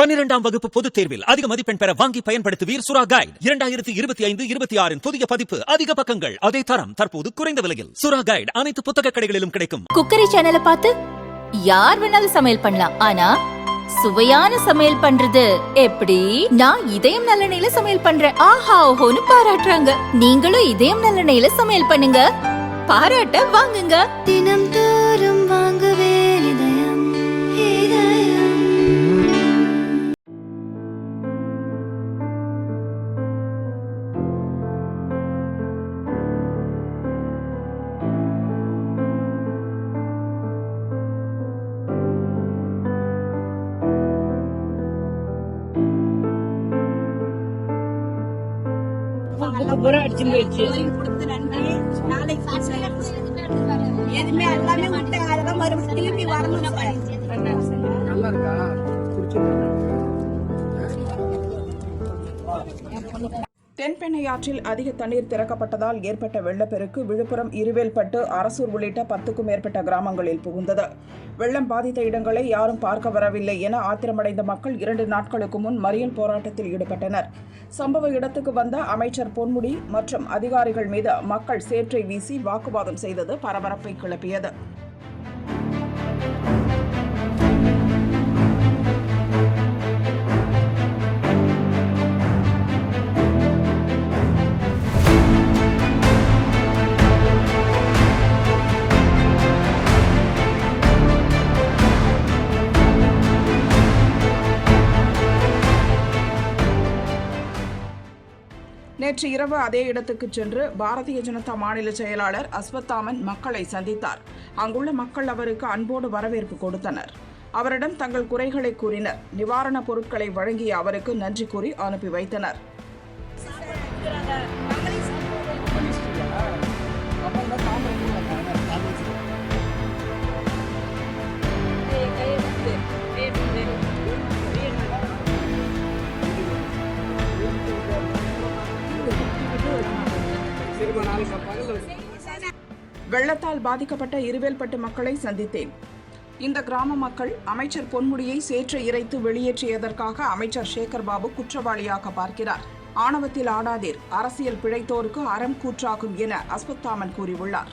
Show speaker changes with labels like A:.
A: 12ஆம் வகுப்பு பொதுத் தேர்வில் அதிக மதிப்பெண் பெற வாங்கி பயன்படுத்துவீர் சுறா கைடு 2025-26 புதிய பதிப்பு. அதிக பக்கங்கள், அதே தரம், தற்போது குறைந்த விலையில். சுறா கைடு அனைத்து புத்தக கடைகளிலும் கிடைக்கும்.
B: குக்கரி சேனலை பார்த்து யார் வேணாலும் சமையல் பண்ணலாம். ஆனா சுவையான சமையல் பண்றது எப்படி? நான் இதயம் நல்லெண்ணெயில சமையல் பண்றேன். ஆஹா ஓஹோன்னு பாராட்டுறாங்க. நீங்களும் இதயம் நல்லெண்ணெயில சமையல் பண்ணுங்க, பாராட்ட வாங்குங்க.
C: தினம் தோறும் வாங்குவே இதயம் இதயம்.
D: எதுவுமே எல்லாமே விட்டு அதெல்லாம் மறுபடியும் திருப்பி வரணும். நல்லா இருக்கா?
E: தென்பெண்ணையாற்றில் அதிக தண்ணீர் திறக்கப்பட்டதால் ஏற்பட்ட வெள்ளப்பெருக்கு விழுப்புரம், இருவேல்பட்டு, அரசூர் உள்ளிட்ட 10க்கும் மேற்பட்ட கிராமங்களில் புகுந்தது. வெள்ளம் பாதித்த இடங்களை யாரும் பார்க்க வரவில்லை என ஆத்திரமடைந்த மக்கள் 2 நாட்களுக்கு முன் மறியல் போராட்டத்தில் ஈடுபட்டனர். சம்பவ இடத்துக்கு வந்த அமைச்சர் பொன்முடி மற்றும் அதிகாரிகள் மீது மக்கள் சேற்றை வீசி வாக்குவாதம் செய்தது பரபரப்பை கிளப்பியது. நேற்று இரவு அதே இடத்துக்கு சென்று பாரதிய ஜனதா மாநில செயலாளர் அஸ்வத்தாமன் மக்களை சந்தித்தார். அங்குள்ள மக்கள் அவருக்கு அன்போடு வரவேற்பு கொடுத்தனர். அவரிடம் தங்கள் குறைகளை கூறினர். நிவாரணப் பொருட்களை வழங்கிய அவருக்கு நன்றி கூறி அனுப்பி வைத்தனர். வெள்ளத்தால் பாதிக்கப்பட்ட இருவேல்பட்டு மக்களை சந்தித்தேன். இந்த கிராம மக்கள் அமைச்சர் பொன்முடியை சேற்றை இறைத்து வெளியேற்றியதற்காக அமைச்சர் சேகர் பாபு குற்றவாளியாக பார்க்கிறார். ஆணவத்தில் ஆடாதீர், அரசியல் பிழைத்தோருக்கு அறம் கூற்றாகும் என அஸ்வத்தாமன் கூறியுள்ளார்.